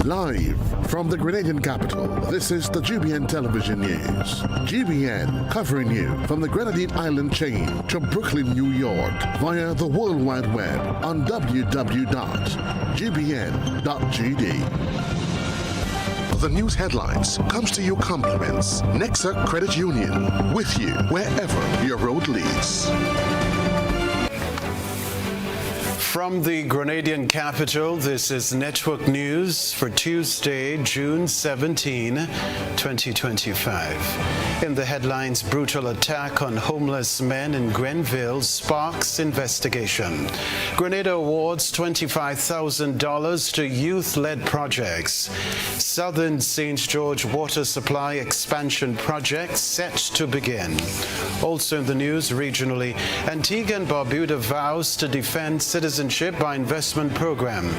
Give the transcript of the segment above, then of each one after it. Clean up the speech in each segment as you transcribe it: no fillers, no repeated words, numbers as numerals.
Live from the Grenadian capital, this is the GBN television news. GBN covering you from the Grenadine Island chain to Brooklyn, New York via the World Wide Web on www.gbn.gd. The news headlines comes to you compliments Nexa Credit Union, with you wherever your road leads. From the Grenadian capital, this is Network News for Tuesday, June 17, 2025. In the headlines, brutal attack on homeless men in Grenville sparks investigation. Grenada awards $25,000 to youth-led projects. Southern St. George water supply expansion project set to begin. Also in the news regionally, Antigua and Barbuda vows to defend citizenship by investment program.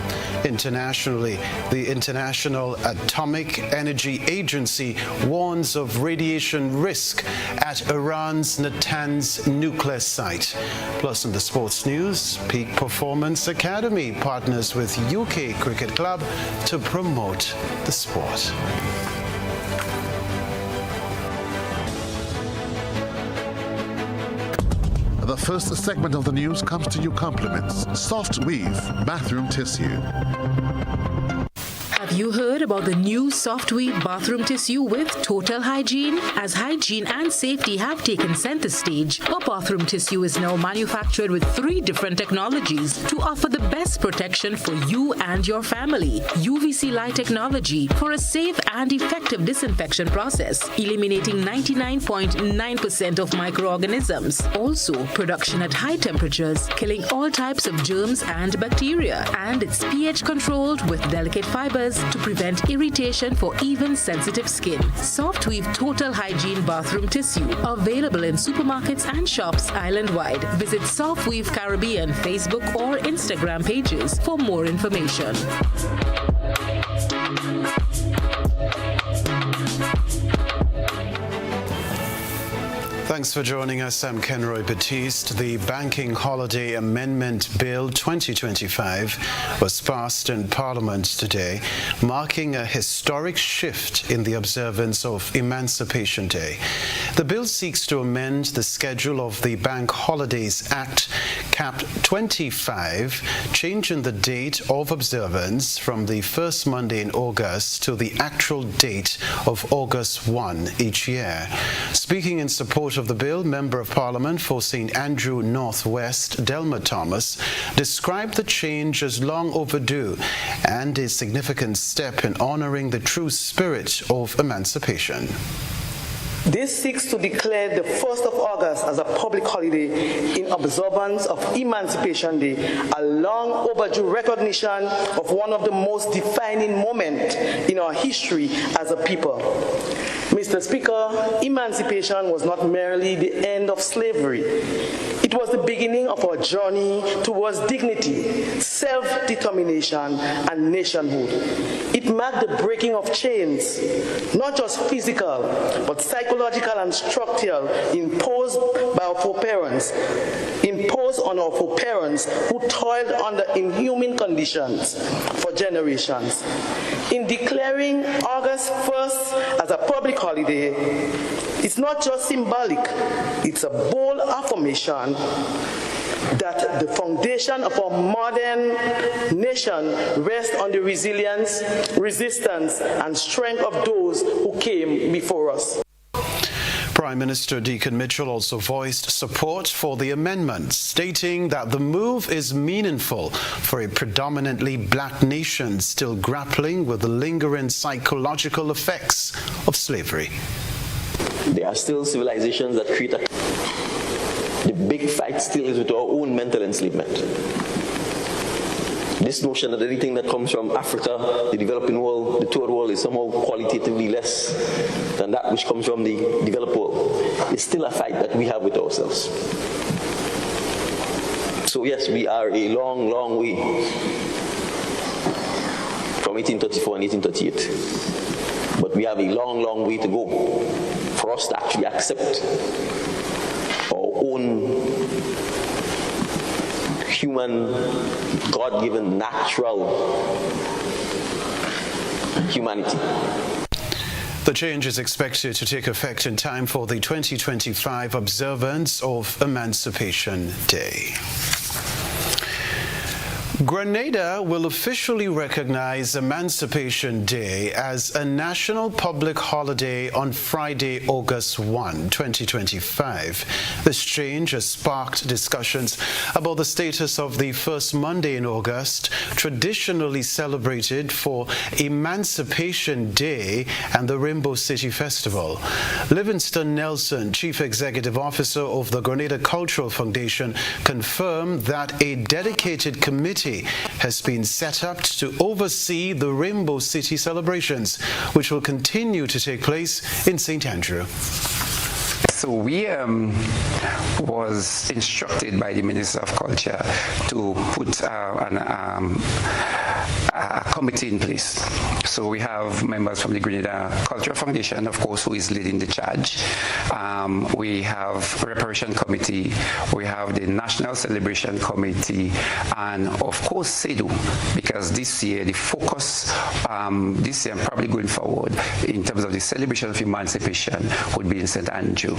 Internationally, the International Atomic Energy Agency warns of radiation risk at Iran's Natanz nuclear site. Plus in the sports news, Peak Performance Academy partners with UK Cricket Club to promote the sport. The first segment of the news comes to you compliments Soft Weave bathroom tissue. Have you heard about the new Soft Weave bathroom tissue with total hygiene? As hygiene and safety have taken center stage, our bathroom tissue is now manufactured with 3 different technologies to offer the best protection for you and your family. UVC light technology for a safe and effective disinfection process, eliminating 99.9% of microorganisms. Also, production at high temperatures, killing all types of germs and bacteria. And it's pH controlled with delicate fibers to prevent irritation for even sensitive skin. Soft Weave Total Hygiene Bathroom Tissue, available in supermarkets and shops island-wide. Visit Soft Weave Caribbean Facebook or Instagram pages for more information. Thanks for joining us. I'm Kenroy Baptiste. The Banking Holiday Amendment Bill 2025 was passed in Parliament today, marking a historic shift in the observance of Emancipation Day. The bill seeks to amend the schedule of the Bank Holidays Act, Cap 25, changing the date of observance from the first Monday in August to the actual date of August 1 each year. Speaking in support of the bill, Member of Parliament for St. Andrew Northwest, Delma Thomas, described the change as long overdue and a significant step in honoring the true spirit of emancipation. This seeks to declare the 1st of August as a public holiday in observance of Emancipation Day, a long overdue recognition of one of the most defining moments in our history as a people. Mr. Speaker, emancipation was not merely the end of slavery. It was the beginning of our journey towards dignity, self-determination, and nationhood. It marked the breaking of chains, not just physical, but psychological and structural, imposed by our foreparents, imposed on our foreparents who toiled under inhuman conditions for generations. In declaring August 1st as a public holiday, it's not just symbolic, it's a bold affirmation that the foundation of our modern nation rests on the resilience, resistance, and strength of those who came before us. Prime Minister Deacon Mitchell also voiced support for the amendment, stating that the move is meaningful for a predominantly black nation still grappling with the lingering psychological effects of slavery. There are still civilizations that create the big fight still is with our own mental enslavement. This notion that anything that comes from Africa, the developing world, the third world, is somehow qualitatively less than that which comes from the developed world is still a fight that we have with ourselves. So yes, we are a long, long way from 1834 and 1838. But we have a long, long way to go for us to actually accept our own human, God-given, natural humanity. The change is expected to take effect in time for the 2025 observance of Emancipation Day. Grenada will officially recognize Emancipation Day as a national public holiday on Friday, August 1, 2025. This change has sparked discussions about the status of the first Monday in August, traditionally celebrated for Emancipation Day and the Rainbow City Festival. Livingston Nelson, Chief Executive Officer of the Grenada Cultural Foundation, confirmed that a dedicated committee has been set up to oversee the Rainbow City celebrations, which will continue to take place in St. Andrew. So we was instructed by the Minister of Culture to put a committee in place. So we have members from the Grenada Cultural Foundation, of course, who is leading the charge. We have Reparation Committee, we have the National Celebration Committee, and of course SEDU, because this year the focus, this year and probably going forward, in terms of the celebration of emancipation, would be in St. Andrew.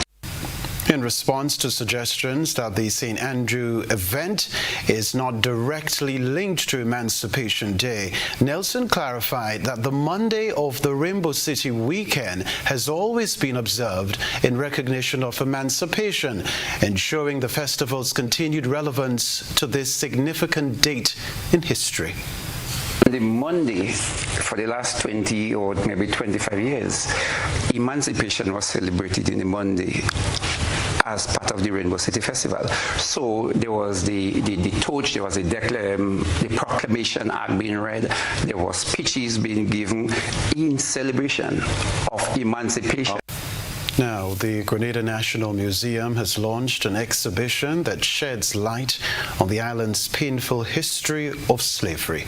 In response to suggestions that the St. Andrew event is not directly linked to Emancipation Day, Nelson clarified that the Monday of the Rainbow City weekend has always been observed in recognition of emancipation, ensuring the festival's continued relevance to this significant date in history. The Monday, for the last 20 or maybe 25 years, emancipation was celebrated in the Monday as part of the Rainbow City Festival. So there was the torch, there was the proclamation act being read, there was speeches being given in celebration of emancipation. Now, the Grenada National Museum has launched an exhibition that sheds light on the island's painful history of slavery.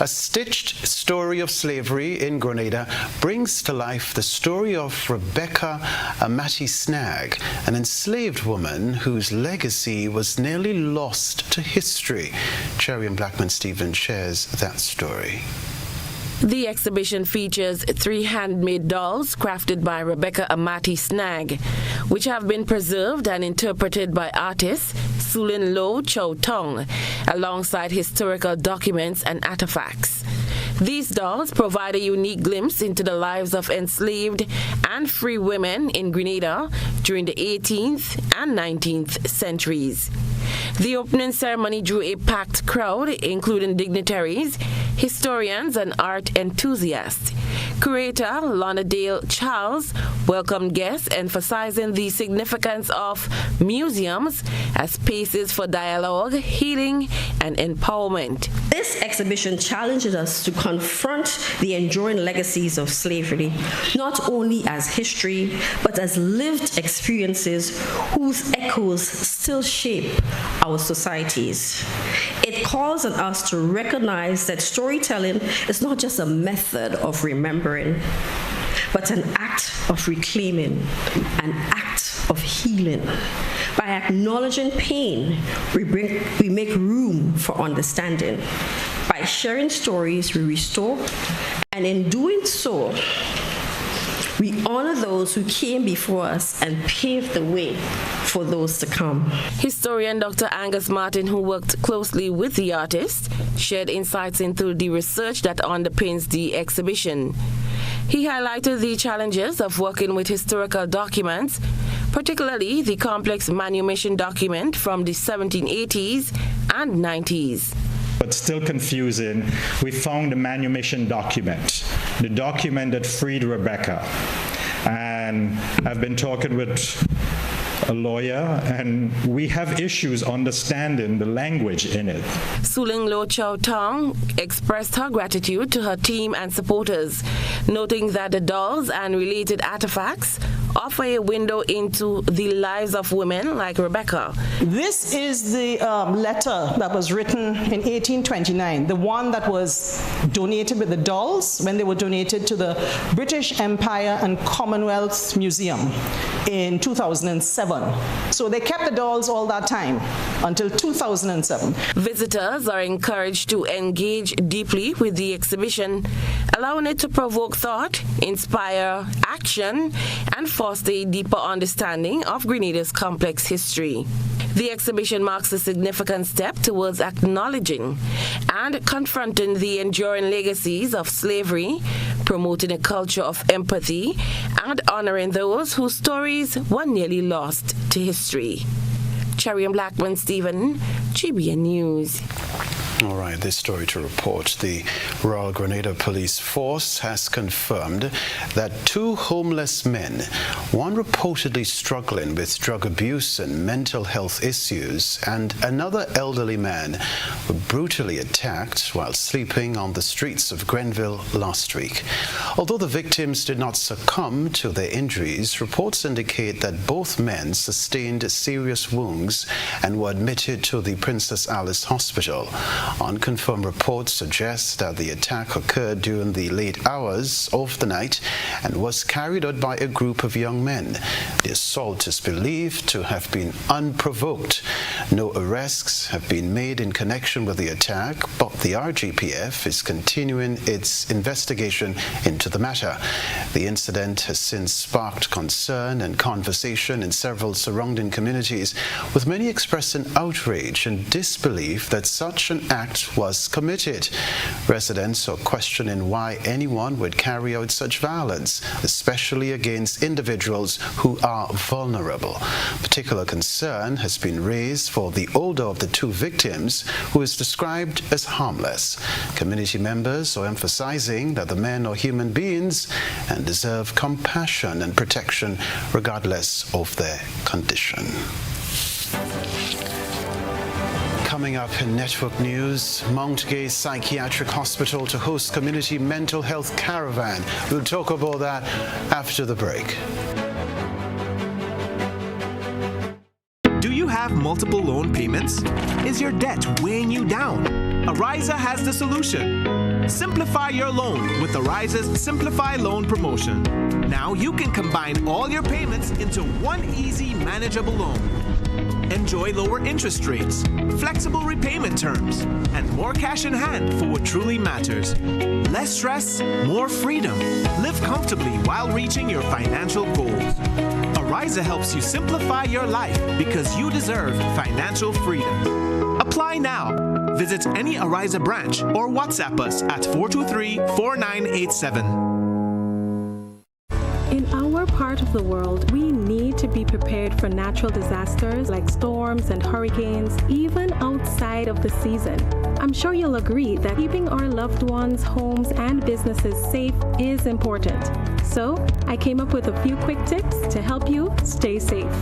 A stitched story of slavery in Grenada brings to life the story of Rebecca Amati Snag, an enslaved woman whose legacy was nearly lost to history. Cherry and Blackman Stephen shares that story. The exhibition features 3 handmade dolls crafted by Rebecca Amati Snag, which have been preserved and interpreted by artist Sulin Lo Chow Tong, alongside historical documents and artifacts. These dolls provide a unique glimpse into the lives of enslaved and free women in Grenada during the 18th and 19th centuries. The opening ceremony drew a packed crowd, including dignitaries, historians, and art enthusiasts. Curator Lorna Dale Charles welcomed guests, emphasizing the significance of museums as spaces for dialogue, healing, and empowerment. This exhibition challenges us to confront the enduring legacies of slavery, not only as history, but as lived experiences whose echoes still shape our societies. It calls on us to recognize that storytelling is not just a method of remembering, but an act of reclaiming, an act of healing. By acknowledging pain, we make room for understanding. By sharing stories, we restore, and in doing so, we honor those who came before us and paved the way for those to come. Historian Dr. Angus Martin, who worked closely with the artist, shared insights into the research that underpins the exhibition. He highlighted the challenges of working with historical documents, particularly the complex manumission document from the 1780s and 90s. But still confusing, we found the manumission document, the document that freed Rebecca. And I've been talking with a lawyer, and we have issues understanding the language in it. Suling Lo Chow Tong expressed her gratitude to her team and supporters, noting that the dolls and related artifacts offer a window into the lives of women like Rebecca. This is the letter that was written in 1829, the one that was donated with the dolls when they were donated to the British Empire and Commonwealth Museum in 2007. So they kept the dolls all that time until 2007. Visitors are encouraged to engage deeply with the exhibition, allowing it to provoke thought, inspire action, and foster a deeper understanding of Grenada's complex history. The exhibition marks a significant step towards acknowledging and confronting the enduring legacies of slavery, promoting a culture of empathy, and honoring those whose stories were nearly lost to history. Cherian Blackman-Stephen, GBN News. All right, this story to report. The Royal Grenada Police Force has confirmed that 2 homeless men, one reportedly struggling with drug abuse and mental health issues, and another elderly man, were brutally attacked while sleeping on the streets of Grenville last week. Although the victims did not succumb to their injuries, reports indicate that both men sustained serious wounds and were admitted to the Princess Alice Hospital. Unconfirmed reports suggest that the attack occurred during the late hours of the night and was carried out by a group of young men. The assault is believed to have been unprovoked. No arrests have been made in connection with the attack, but the RGPF is continuing its investigation into the matter. The incident has since sparked concern and conversation in several surrounding communities, with many expressing outrage and disbelief that such an act was committed. Residents are questioning why anyone would carry out such violence, especially against individuals who are vulnerable. Particular concern has been raised for the older of the 2 victims, who is described as harmless. Community members are emphasizing that the men are human beings and deserve compassion and protection regardless of their condition. Coming up in Network News, Mount Gay Psychiatric Hospital to host community mental health caravan. We'll talk about that after the break. Do you have multiple loan payments? Is your debt weighing you down? Ariza has the solution. Simplify your loan with Ariza's Simplify Loan promotion. Now you can combine all your payments into one easy, manageable loan. Enjoy lower interest rates, flexible repayment terms, and more cash in hand for what truly matters. Less stress, more freedom. Live comfortably while reaching your financial goals. Ariza helps you simplify your life because you deserve financial freedom. Apply now. Visit any Ariza branch or WhatsApp us at 423-4987. In our part of the world, we need to be prepared for natural disasters like storms and hurricanes, even outside of the season. I'm sure you'll agree that keeping our loved ones, homes, and businesses safe is important. So, I came up with a few quick tips to help you stay safe.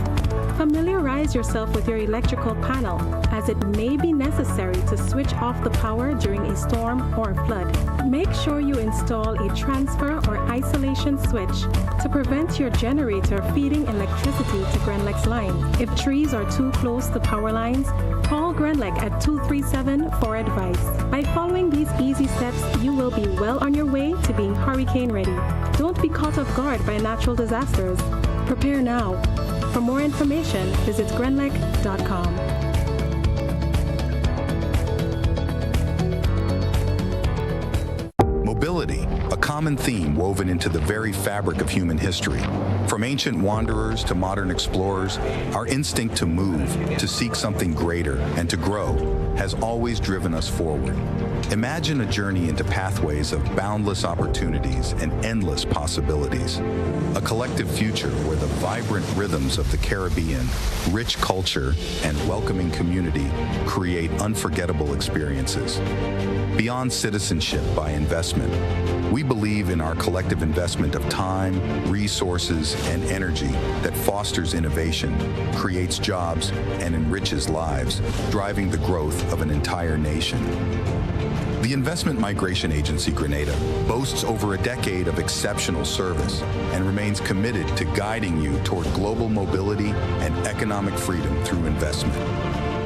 Familiarize yourself with your electrical panel, as it may be necessary to switch off the power during a storm or flood. Make sure you install a transfer or isolation switch to prevent your generator feeding electricity to Grenlec's line. If trees are too close to power lines, call Grenlec at 237 for advice. By following these easy steps, you will be well on your way to being hurricane ready. Don't be caught off guard by natural disasters. Prepare now. For more information, visit grenlec.com. Mobility, a common theme woven into the very fabric of human history. From ancient wanderers to modern explorers, our instinct to move, to seek something greater, and to grow has always driven us forward. Imagine a journey into pathways of boundless opportunities and endless possibilities. A collective future where the vibrant rhythms of the Caribbean, rich culture, and welcoming community create unforgettable experiences. Beyond citizenship by investment, we believe in our collective investment of time, resources, and energy that fosters innovation, creates jobs, and enriches lives, driving the growth of an entire nation. The Investment Migration Agency Grenada boasts over a decade of exceptional service and remains committed to guiding you toward global mobility and economic freedom through investment.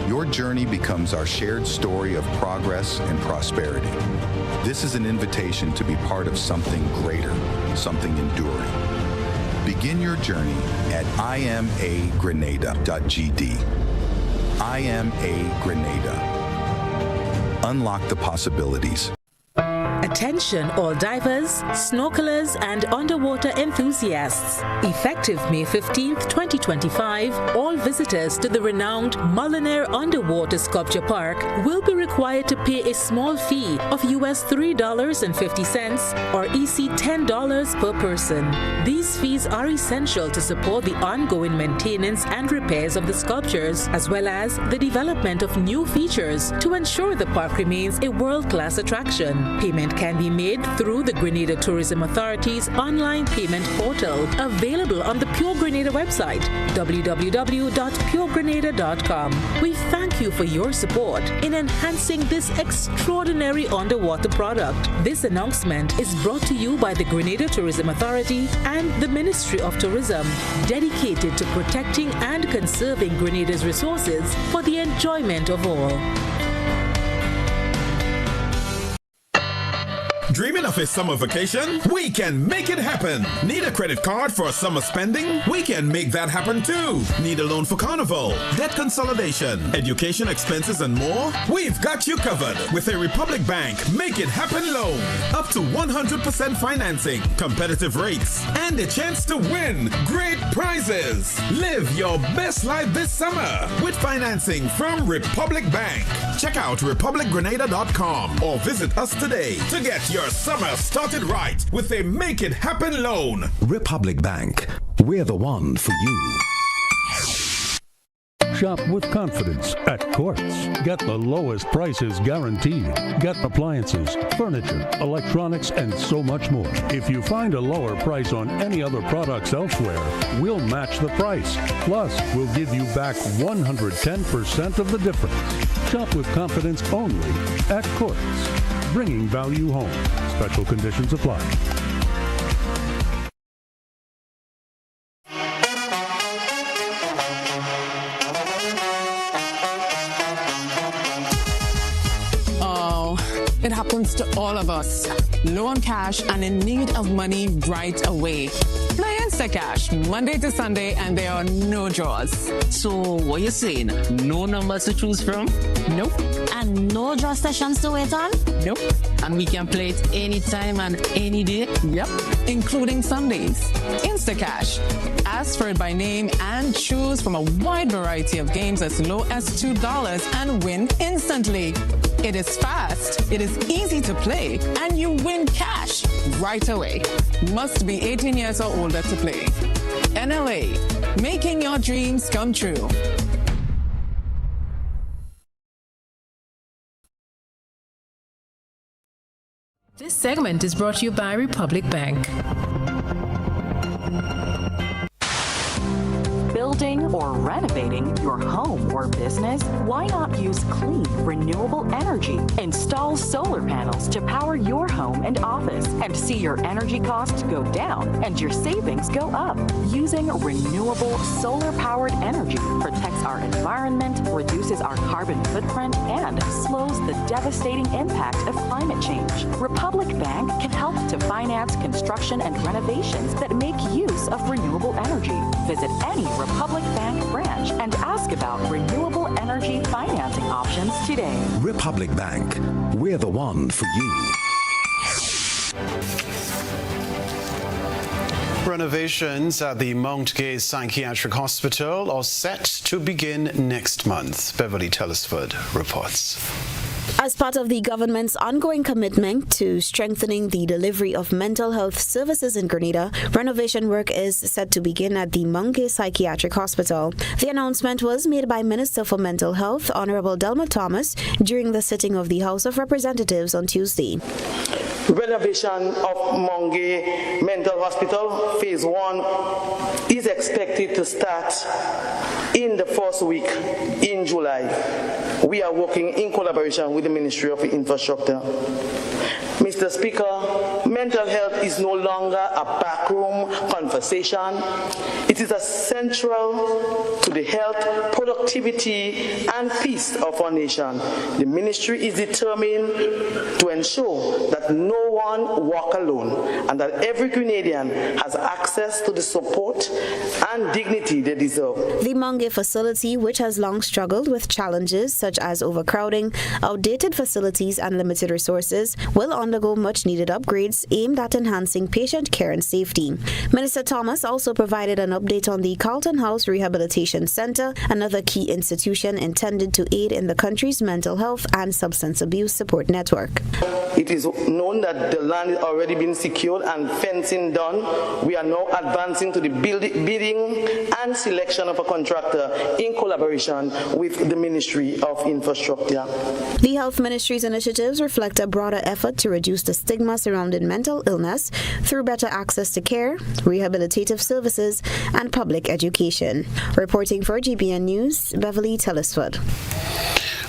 Your journey becomes our shared story of progress and prosperity. This is an invitation to be part of something greater, something enduring. Begin your journey at imagrenada.gd. IMA Grenada. Unlock the possibilities. Attention all divers, snorkelers and underwater enthusiasts. Effective May 15th, 2025, all visitors to the renowned Mullinair Underwater Sculpture Park will be required to pay a small fee of US $3.50 or EC $10 per person. These fees are essential to support the ongoing maintenance and repairs of the sculptures, as well as the development of new features to ensure the park remains a world-class attraction. Payment can be made through the Grenada Tourism Authority's online payment portal, available on the Pure Grenada website, www.puregrenada.com. We thank you for your support in enhancing this extraordinary underwater product. This announcement is brought to you by the Grenada Tourism Authority and the Ministry of Tourism, dedicated to protecting and conserving Grenada's resources for the enjoyment of all. Dreaming of a summer vacation? We can make it happen. Need a credit card for summer spending? We can make that happen too. Need a loan for carnival, debt consolidation, education expenses and more? We've got you covered with a Republic Bank Make It Happen loan. Up to 100% financing, competitive rates, and a chance to win great prizes. Live your best life this summer with financing from Republic Bank. Check out republicgrenada.com or visit us today to get your summer started right with a Make It Happen loan. Republic Bank, we're the one for you. Shop with confidence at Courts. Get the lowest prices guaranteed. Get appliances, furniture, electronics, and so much more. If you find a lower price on any other products elsewhere, we'll match the price. Plus, we'll give you back 110% of the difference. Shop with confidence only at Courts. Bringing value home. Special conditions apply. It happens to all of us. Low on cash and in need of money right away. Play Instacash Monday to Sunday and there are no draws. So what you saying? No numbers to choose from? Nope. And no draw sessions to wait on? Nope. And we can play it anytime and any day? Yep. Including Sundays. Instacash. Ask for it by name and choose from a wide variety of games as low as $2 and win instantly. It is fast, it is easy to play, and you win cash right away. Must be 18 years or older to play. NLA, making your dreams come true. This segment is brought to you by Republic Bank. Building or renovating your home or business? Why not use clean, renewable energy? Install solar panels to power your home and office and see your energy costs go down and your savings go up. Using renewable solar-powered energy protects our environment, reduces our carbon footprint, and slows the devastating impact of climate change. Republic Bank can help to finance construction and renovations that make use of renewable energy. Visit any Republic Bank branch and ask about renewable energy financing options today. Republic Bank, we're the one for you. Renovations at the Mount Gay Psychiatric Hospital are set to begin next month. Beverly Telesford reports. As part of the government's ongoing commitment to strengthening the delivery of mental health services in Grenada, renovation work is set to begin at the Mount Gay Psychiatric Hospital. The announcement was made by Minister for Mental Health, Honorable Delma Thomas, during the sitting of the House of Representatives on Tuesday. Renovation of Mount Gay Mental Hospital Phase 1 is expected to start in the first week in July. we are working in collaboration with the Ministry of Infrastructure. Mr. Speaker, mental health is no longer a backroom conversation. It is central to the health, productivity, and peace of our nation. The ministry is determined to ensure that no one walks alone and that every Grenadian has access to the support and dignity they deserve. The Mungay facility, which has long struggled with challenges such as overcrowding, outdated facilities, and limited resources, will undergo much-needed upgrades aimed at enhancing patient care and safety. Minister Thomas also provided an update on the Carlton House Rehabilitation Centre, another key institution intended to aid in the country's mental health and substance abuse support network. It is known that the land has already been secured and fencing done. We are now advancing to the bidding and selection of a contractor in collaboration with the Ministry of Infrastructure. The Health Ministry's initiatives reflect a broader effort to reduce the stigma surrounding mental illness through better access to care, rehabilitative services, and public education. Reporting for GBN News, Beverly Telesford.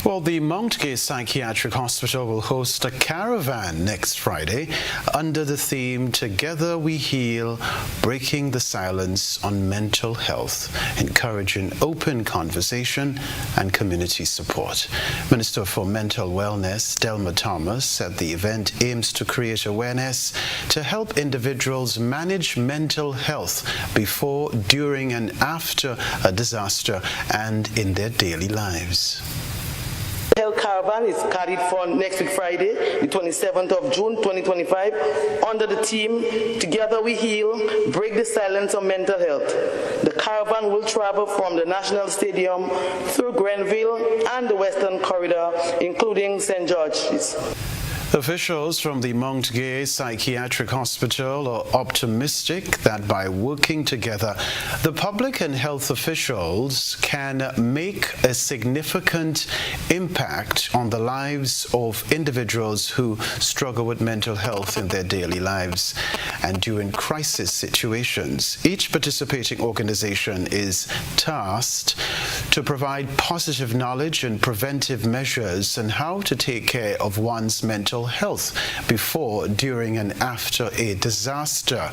Well, the Mount Gay Psychiatric Hospital will host a caravan next Friday under the theme Together We Heal, Breaking the Silence on Mental Health, encouraging open conversation and community support. Minister for Mental Wellness, Delma Thomas, said the event aims to create awareness to help individuals manage mental health before, during, and after a disaster and in their daily lives. The health caravan is carried for next week Friday, the 27th of June 2025, under the theme Together We Heal, Break the Silence on Mental Health. The caravan will travel from the National Stadium through Grenville and the Western Corridor, including St. George's. Officials from the Mount Gay Psychiatric Hospital are optimistic that by working together, the public and health officials can make a significant impact on the lives of individuals who struggle with mental health in their daily lives. And during crisis situations, each participating organization is tasked to provide positive knowledge and preventive measures on how to take care of one's mental health before, during, and after a disaster.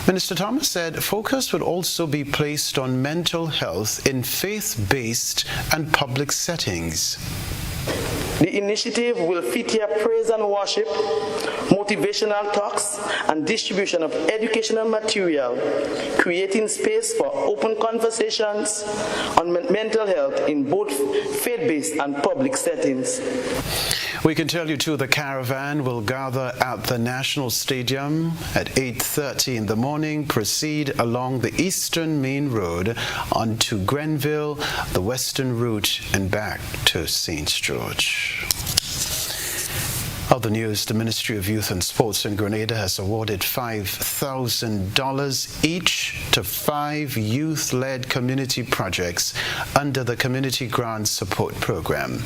Minister Thomas said focus would also be placed on mental health in faith-based and public settings. The initiative will feature praise and worship, motivational talks, and distribution of educational material, creating space for open conversations on mental health in both faith-based and public settings. We can tell you too, the caravan will gather at the National Stadium at 8:30 in the morning, proceed along the Eastern Main Road onto Grenville, the Western Route, and back to St. George. Other news, the Ministry of Youth and Sports in Grenada has awarded $5,000 each to 5 youth-led community projects under the Community Grant Support Program.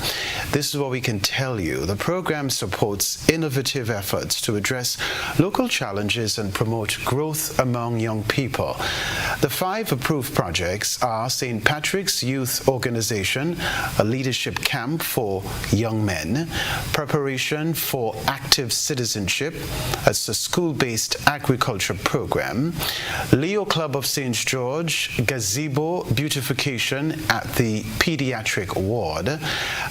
This is what we can tell you. The program supports innovative efforts to address local challenges and promote growth among young people. The 5 approved projects are St. Patrick's Youth Organization, a leadership camp for young men, preparation for active citizenship, as a school-based agriculture program, Leo Club of St. George, gazebo beautification at the pediatric ward,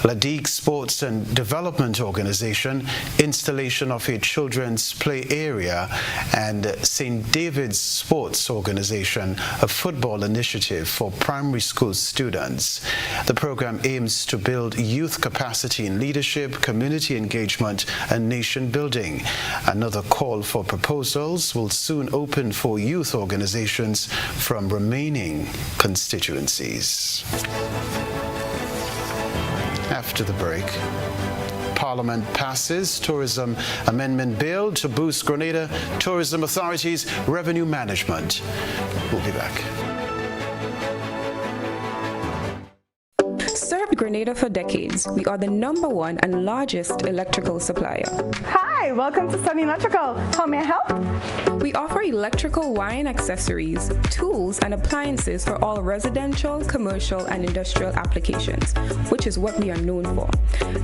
Ladigue Sports and Development Organization, installation of a children's play area, and St. David's Sports Organization, a football initiative for primary school students. The program aims to build youth capacity in leadership, community engagement, and nation building. Another call for proposals will soon open for youth organizations from remaining constituencies. After the break, Parliament passes Tourism Amendment Bill to boost Grenada Tourism Authority's revenue management. We'll be back. Serve Grenada Grenada for decades. We are the #1 and largest electrical supplier. Hi, welcome to Sunny Electrical. How may I help? We offer electrical wire and accessories, tools, and appliances for all residential, commercial, and industrial applications, which is what we are known for.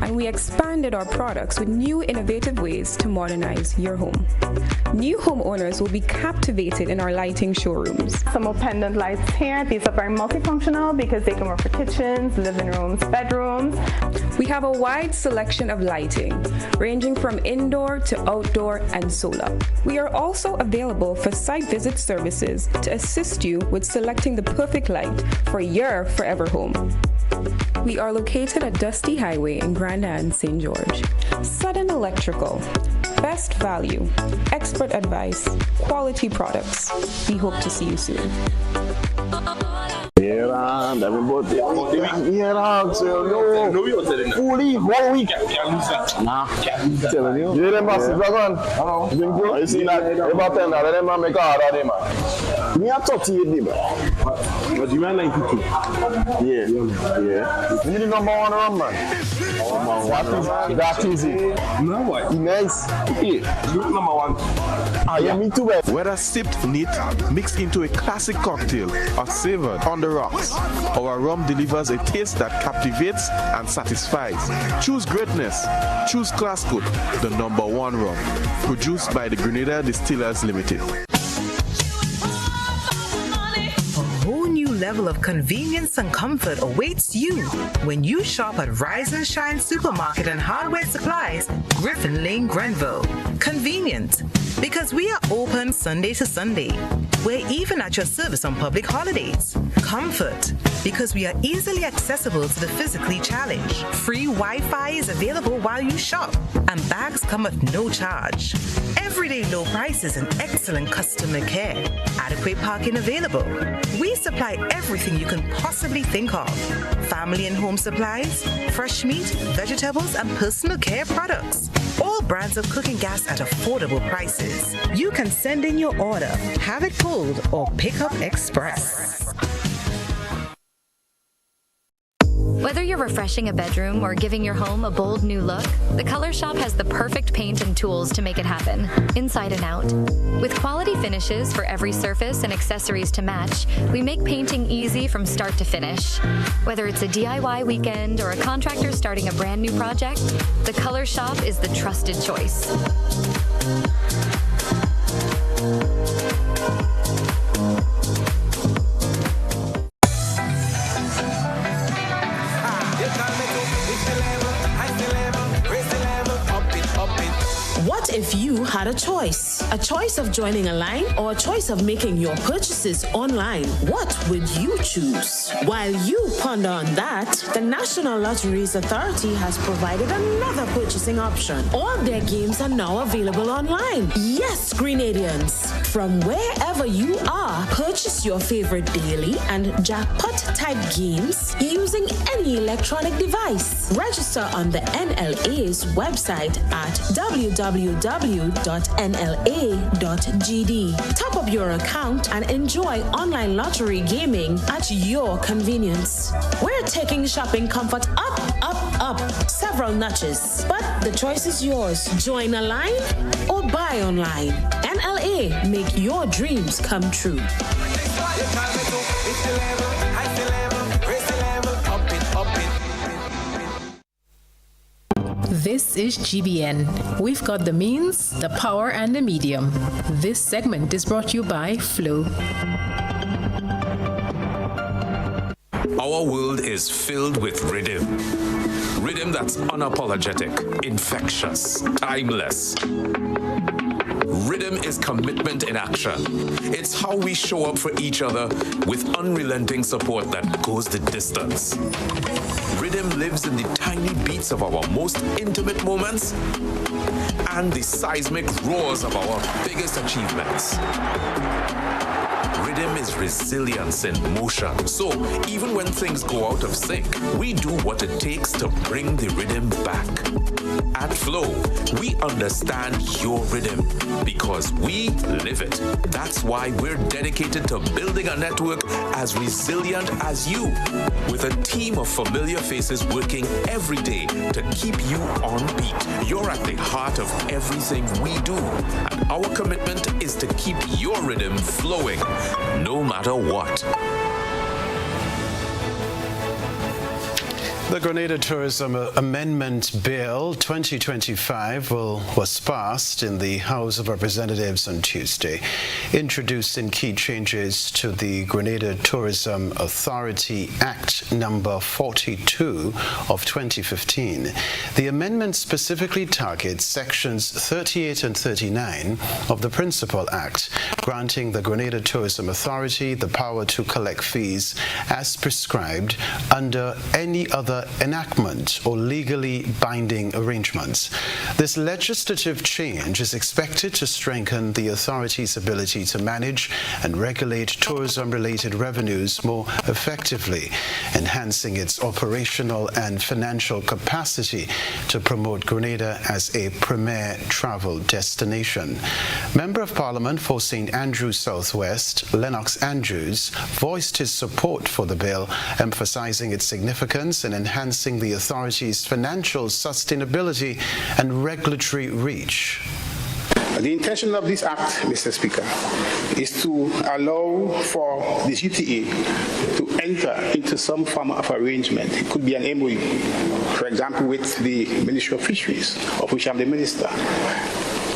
And we expanded our products with new innovative ways to modernize your home. New homeowners will be captivated in our lighting showrooms. Some more pendant lights here. These are very multifunctional because they can work for kitchens, living rooms, bedrooms. We have a wide selection of lighting, ranging from indoor to outdoor and solar. We are also available for site visit services to assist you with selecting the perfect light for your forever home. We are located at Dusty Highway in Grand Anne, St. George. Sudden Electrical. Best value, expert advice, quality products. We hope to see you soon. Fully 1 week. Nah. Telling you. You them boss dragon. Hello. You see that? About 10 now. Them man make a order them man. Me a talk to you, man. But you man like it too. Yeah. Yeah. You need the #1 run, man. That easy. No what? Nice. Yeah. You #1. Yeah, me too. Whether sipped neat, mixed into a classic cocktail, or savored on the rocks, our rum delivers a taste that captivates and satisfies. Choose greatness. Choose Classcoat, the #1 rum. Produced by the Grenada Distillers Limited. Level of convenience and comfort awaits you when you shop at Rise and Shine Supermarket and Hardware Supplies, Griffin Lane, Grenville. Convenient, because we are open Sunday to Sunday. We're even at your service on public holidays. Comfort, because we are easily accessible to the physically challenged. Free Wi-Fi is available while you shop, and bags come at no charge. Everyday low prices and excellent customer care. Adequate parking available. We supply everything you can possibly think of. Family and home supplies, fresh meat, vegetables, and personal care products. All brands of cooking gas at affordable prices. You can send in your order, have it pulled, or pick up express. Whether you're refreshing a bedroom or giving your home a bold new look, the Color Shop has the perfect paint and tools to make it happen, inside and out. With quality finishes for every surface and accessories to match, we make painting easy from start to finish. Whether it's a DIY weekend or a contractor starting a brand new project, the Color Shop is the trusted choice. What if you had a choice? A choice of joining a line or a choice of making your purchases online? What would you choose? While you ponder on that, the National Lotteries Authority has provided another purchasing option. All their games are now available online. Yes, Grenadians. From wherever you are, purchase your favorite daily and jackpot-type games using any electronic device. Register on the NLA's website at www.nla.gd. Top up your account and enjoy online lottery gaming at your convenience. We're taking shopping comfort up, up, up several notches. But the choice is yours. Join a line or buy online. NLA, make your dreams come true. This is GBN. We've got the means, the power, and the medium. This segment is brought to you by Flow. Our world is filled with rhythm. Rhythm that's unapologetic, infectious, timeless. Rhythm is commitment in action. It's how we show up for each other with unrelenting support that goes the distance. Rhythm lives in the tiny beats of our most intimate moments and the seismic roars of our biggest achievements. Rhythm is resilience in motion. So even when things go out of sync, we do what it takes to bring the rhythm back. At Flow, We understand your rhythm because we live it. That's why we're dedicated to building a network as resilient as you, with a team of familiar faces working every day to keep you on beat. You're at the heart of everything we do, and our commitment is to keep your rhythm flowing, no matter what. The Grenada Tourism Amendment Bill 2025 was passed in the House of Representatives on Tuesday, introducing key changes to the Grenada Tourism Authority Act number 42 of 2015. The amendment specifically targets sections 38 and 39 of the Principal Act, granting the Grenada Tourism Authority the power to collect fees as prescribed under any other enactment or legally binding arrangements. This legislative change is expected to strengthen the authority's ability to manage and regulate tourism-related revenues more effectively, enhancing its operational and financial capacity to promote Grenada as a premier travel destination. Member of Parliament for St. Andrews Southwest, Lennox Andrews, voiced his support for the bill, emphasizing its significance in enhancing the authority's financial sustainability and regulatory reach. The intention of this act, Mr. Speaker, is to allow for the GTA to enter into some form of arrangement. It could be an MOU, for example, with the Ministry of Fisheries, of which I'm the minister,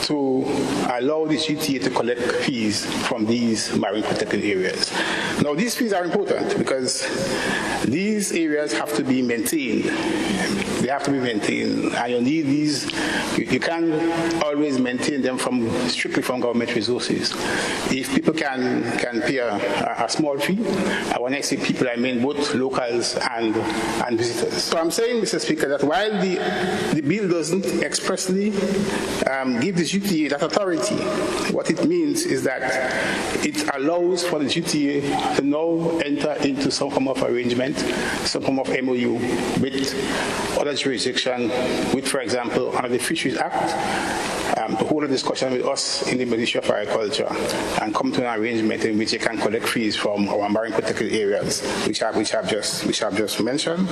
to allow the GTA to collect fees from these marine protected areas. Now, these fees are important because these areas have to be maintained. They have to be maintained, and you need these. You can't always maintain them strictly from government resources. If people can pay a small fee, when I say people, I mean both locals and visitors. So I'm saying, Mr. Speaker, that while the bill doesn't expressly give the GTA that authority, what it means is that it allows for the GTA to now enter into some form of arrangement, some form of MOU with other jurisdiction, with, for example, under the Fisheries Act, to hold a discussion with us in the Ministry of Agriculture and come to an arrangement in which they can collect fees from our marine protected areas, which I've just mentioned.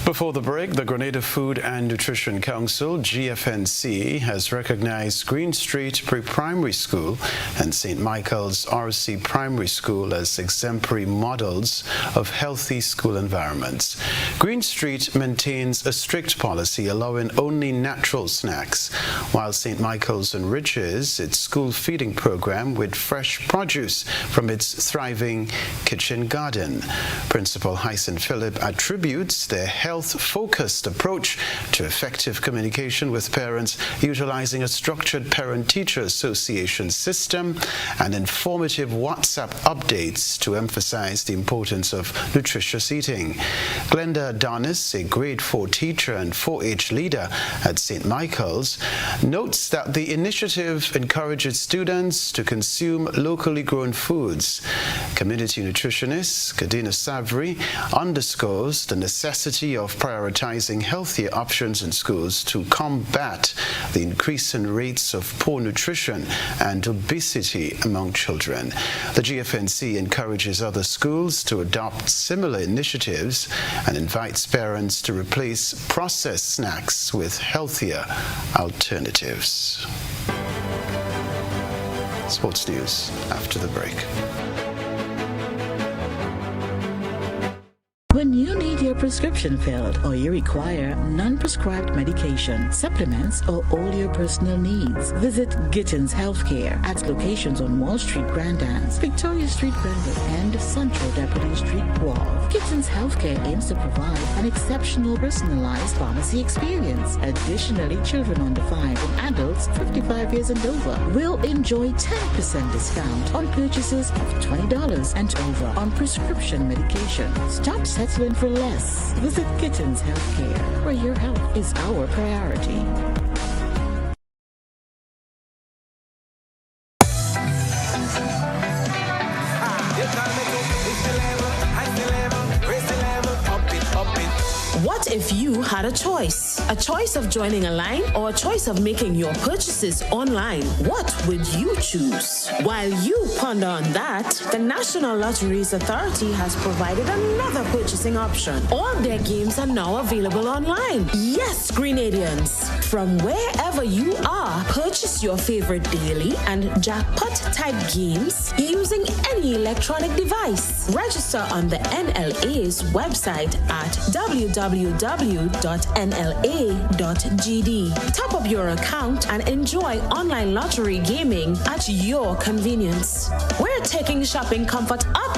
Before the break, the Grenada Food and Nutrition Council, GFNC, has recognized Green Street Pre-Primary School and St. Michael's RC Primary School as exemplary models of healthy school environments. Green Street maintains a strict policy allowing only natural snacks, while St. Michael's enriches its school feeding program with fresh produce from its thriving kitchen garden. Principal Hyson Phillip attributes their health-focused approach to effective communication with parents, utilizing a structured parent-teacher association system and informative WhatsApp updates to emphasize the importance of nutritious eating. Glenda Adonis, a grade 4 teacher and 4-H leader at St. Michael's, notes that the initiative encourages students to consume locally grown foods. Community nutritionist Kadina Savri underscores the necessity of prioritizing healthier options in schools to combat the increasing rates of poor nutrition and obesity among children. The GFNC encourages other schools to adopt similar initiatives and invites parents to replace processed snacks with healthier alternatives. Sports news after the break. When you need your prescription filled or you require non-prescribed medication, supplements, or all your personal needs, visit Gittins Healthcare at locations on Wall Street, Grand Anse, Victoria Street, Granville, and Central Deputy Street, Wharf. Gittins Healthcare aims to provide an exceptional personalized pharmacy experience. Additionally, children under 5 and adults 55 years and over will enjoy 10% discount on purchases of $20 and over on prescription medication. Stop settling for less. Visit Gittins Healthcare, where your health is our priority. What if you had had a choice of joining a line or a choice of making your purchases online, what would you choose? While you ponder on that, the National Lotteries Authority has provided another purchasing option. All their games are now available online. Yes, Grenadians, from wherever you are, purchase your favorite daily and jackpot type games using any electronic device. Register on the NLA's website at www.nla.gd. Top up your account and enjoy online lottery gaming at your convenience. We're taking shopping comfort up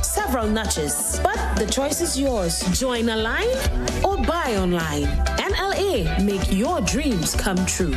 several notches, but the choice is yours. Join a line or buy online. NLA, make your dreams come true.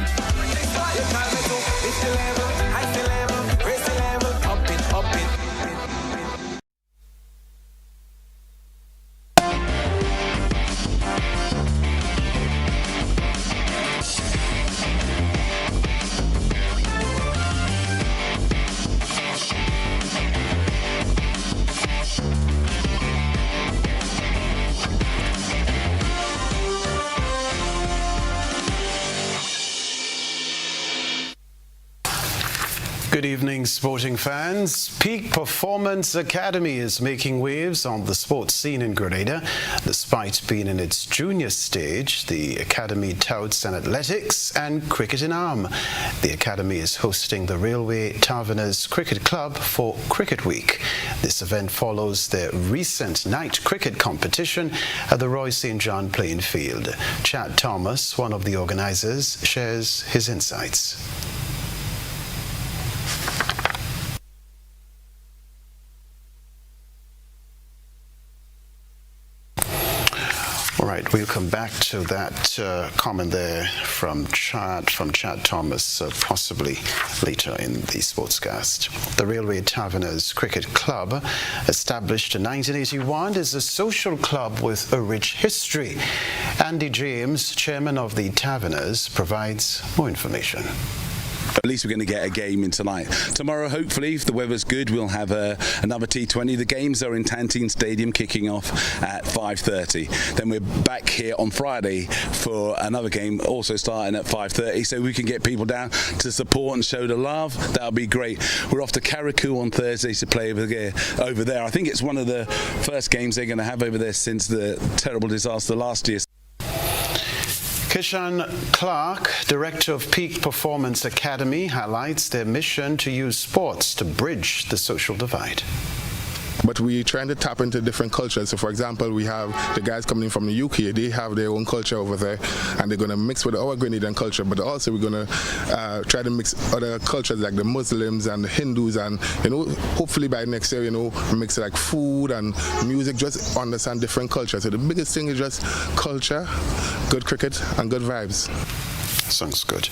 Good evening, sporting fans. Peak Performance Academy is making waves on the sports scene in Grenada. Despite being in its junior stage, the academy touts an athletics and cricket in arm. The academy is hosting the Railway Taverners Cricket Club for Cricket Week. This event follows the recent night cricket competition at the Roy St. John playing field. Chad Thomas, one of the organizers, shares his insights. All right, we'll come back to that comment there from Chad Thomas, possibly later in the sportscast. The Railway Taverners Cricket Club, established in 1981, is a social club with a rich history. Andy James, chairman of the Taverners, provides more information. At least we're going to get a game in tonight. Tomorrow, hopefully, if the weather's good, we'll have another T20. The games are in Tantine Stadium, kicking off at 5:30. Then we're back here on Friday for another game, also starting at 5:30, so we can get people down to support and show the love. That'll be great. We're off to Carriacou on Thursday to play over there. I think it's one of the first games they're going to have over there since the terrible disaster last year. Kishan Clark, director of Peak Performance Academy, highlights their mission to use sports to bridge the social divide. But we're trying to tap into different cultures. So, for example, we have the guys coming from the UK. They have their own culture over there, and they're going to mix with our Grenadian culture. But also, we're going to try to mix other cultures like the Muslims and the Hindus, and hopefully by next year, mix like food and music. Just understand different cultures. So the biggest thing is just culture, good cricket, and good vibes. Sounds good.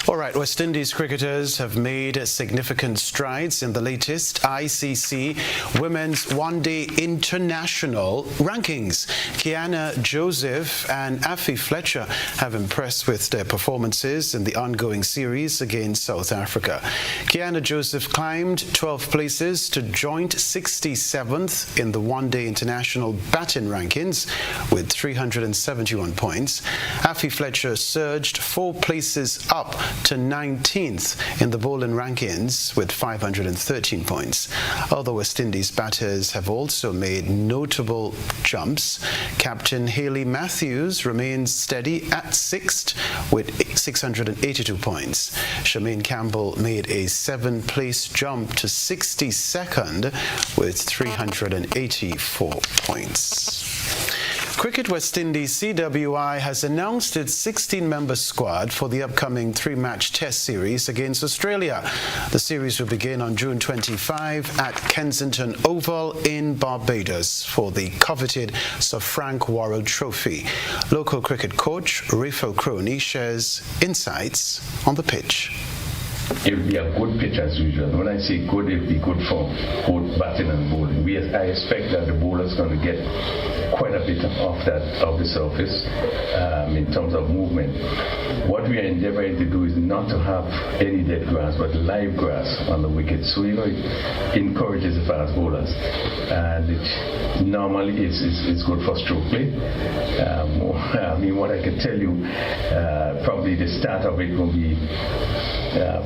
All right, West Indies cricketers have made significant strides in the latest ICC Women's One-Day International rankings. Kiana Joseph and Afi Fletcher have impressed with their performances in the ongoing series against South Africa. Kiana Joseph climbed 12 places to joint 67th in the One-Day International batting rankings with 371 points. Afi Fletcher surged 4 places up to 19th in the bowling rankings with 513 points. Other West Indies batters have also made notable jumps. Captain Hayley Matthews remains steady at 6th with 682 points. Charmaine Campbell made a 7-place jump to 62nd with 384 points. Cricket West Indies CWI has announced its 16-member squad for the upcoming 3-match test series against Australia. The series will begin on June 25 at Kensington Oval in Barbados for the coveted Sir Frank Worrell Trophy. Local cricket coach Rifle Crony shares insights on the pitch. It will be a good pitch as usual. When I say good, it will be good for both batting and bowling. I expect that the bowler is going to get quite a bit of the surface in terms of movement. what we are endeavoring to do is not to have any dead grass, but live grass on the wicket. So, it encourages the fast bowlers. And it normally is good for stroke play. I mean, what I can tell you, probably the start of it will be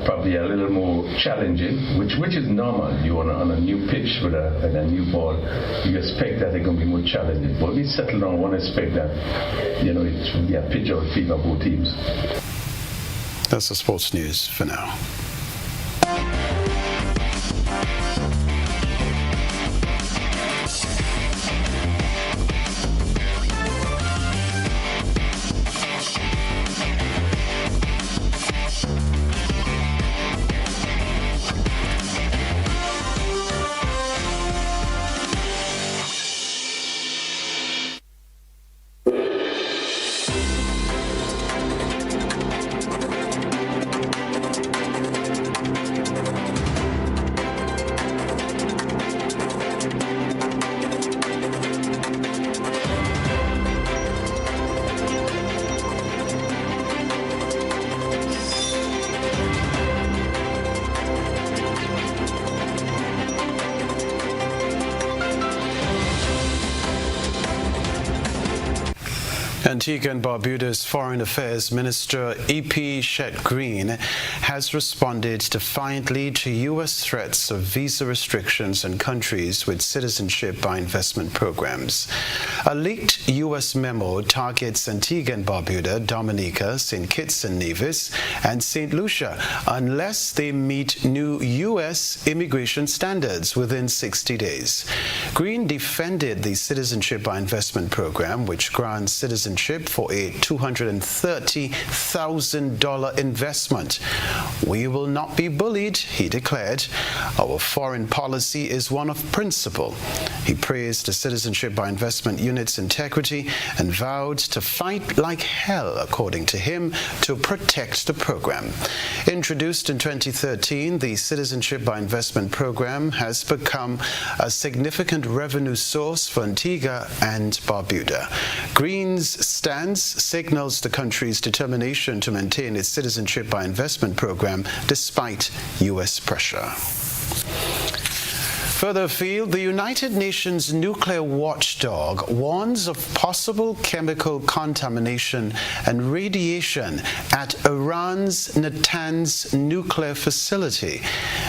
probably a little more challenging, which is normal. You on a new pitch with a new ball, you expect that it can be more challenging. But we settle down, one expect that, it will be a pitch or a fever both teams. That's the sports news for now. Antigua and Barbuda's Foreign Affairs Minister E.P. Shet-Green has responded defiantly to U.S. threats of visa restrictions on countries with citizenship by investment programs. A leaked U.S. memo targets Antigua and Barbuda, Dominica, St. Kitts and Nevis, and St. Lucia unless they meet new U.S. immigration standards within 60 days. Green defended the Citizenship by Investment program, which grants citizenship for a $230,000 investment. We will not be bullied, he declared. Our foreign policy is one of principle. He praised the Citizenship by Investment unit's integrity and vowed to fight like hell, according to him, to protect the program. Introduced in 2013, the Citizenship by Investment program has become a significant revenue source for Antigua and Barbuda. Green's stance signals the country's determination to maintain its Citizenship by Investment program despite U.S. pressure. Further afield, the United Nations nuclear watchdog warns of possible chemical contamination and radiation at Iran's Natanz nuclear facility.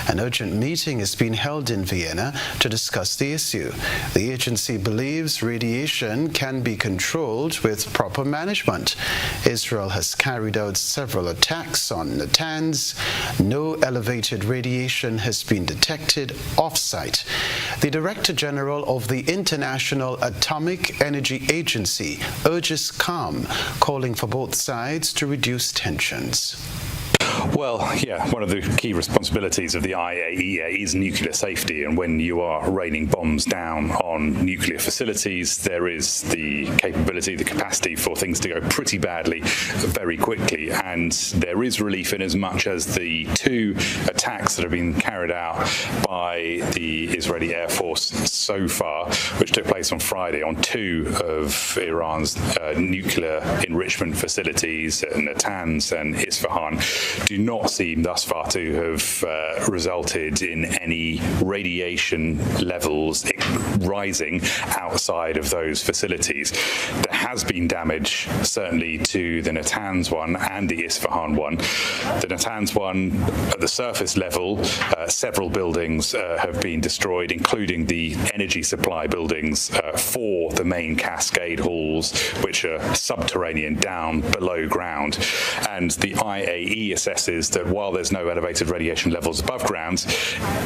An urgent meeting is being held in Vienna to discuss the issue. The agency believes radiation can be controlled with proper management. Israel has carried out several attacks on Natanz. No elevated radiation has been detected off-site. The Director General of the International Atomic Energy Agency urges calm, calling for both sides to reduce tensions. Well, yeah, one of the key responsibilities of the IAEA is nuclear safety, and when you are raining bombs down on nuclear facilities, there is the capability, the capacity for things to go pretty badly very quickly, and there is relief in as much as the two attacks that have been carried out by the Israeli Air Force so far, which took place on Friday on two of Iran's nuclear enrichment facilities at Natanz and Isfahan, do not seem thus far to have resulted in any radiation levels rising outside of those facilities. There has been damage, certainly, to the Natanz one and the Isfahan one. The Natanz one, at the surface level, several buildings have been destroyed, including the energy supply buildings for the main cascade halls, which are subterranean down below ground. And the IAE assesses that while there's no elevated radiation levels above ground,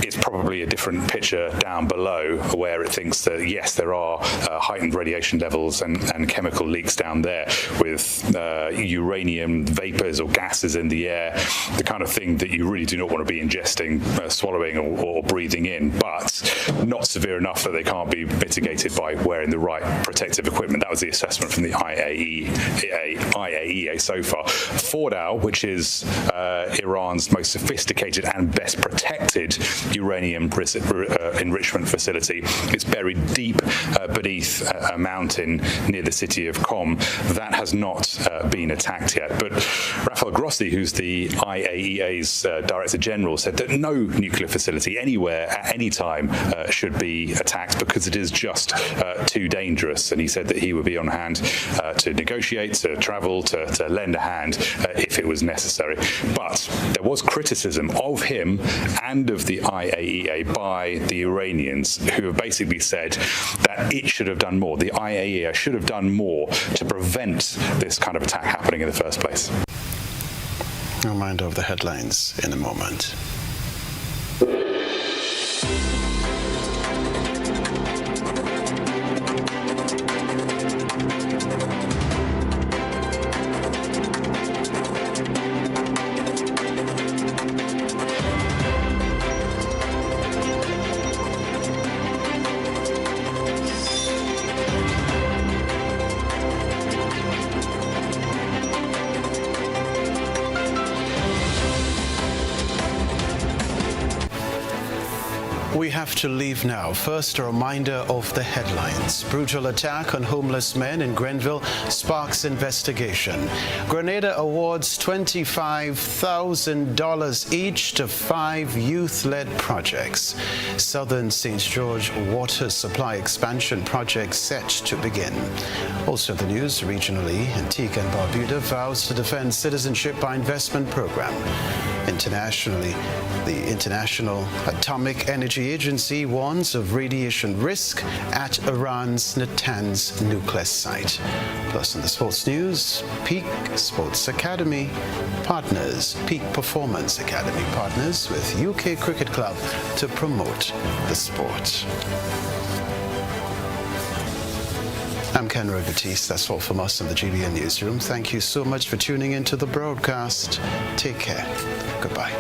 it's probably a different picture down below, where it thinks that yes, there are heightened radiation levels and chemical leaks down there with uranium vapors or gases in the air, the kind of thing that you really do not want to be ingesting, swallowing or breathing in, but not severe enough that they can't be mitigated by wearing the right protective equipment. That was the assessment from the IAEA so far. Fordow, which is Iran's most sophisticated and best protected uranium enrichment facility, is buried deep beneath a mountain near the city duty of comm. That has not been attacked yet. But Rafael Grossi, who's the IAEA's Director General, said that no nuclear facility anywhere at any time should be attacked because it is just too dangerous. And he said that he would be on hand to negotiate, to travel, to lend a hand if it was necessary. But there was criticism of him and of the IAEA by the Iranians, who have basically said that it should have done more. The IAEA should have done more to prevent this kind of attack happening in the first place. A reminder of the headlines in a moment. We have to leave now. First, a reminder of the headlines. Brutal attack on homeless men in Grenville sparks investigation. Grenada awards $25,000 each to 5 youth-led projects. Southern St. George water supply expansion project set to begin. Also the news regionally, Antigua and Barbuda vows to defend citizenship by investment program. Internationally, the International Atomic Energy Agency warns of radiation risk at Iran's Natanz nuclear site. Plus in the sports news, Peak Sports Academy partners, Peak Performance Academy partners with UK Cricket Club to promote the sport. I'm Kenroy Baptiste. That's all from us in the GBN newsroom. Thank you so much for tuning into the broadcast. Take care. Goodbye.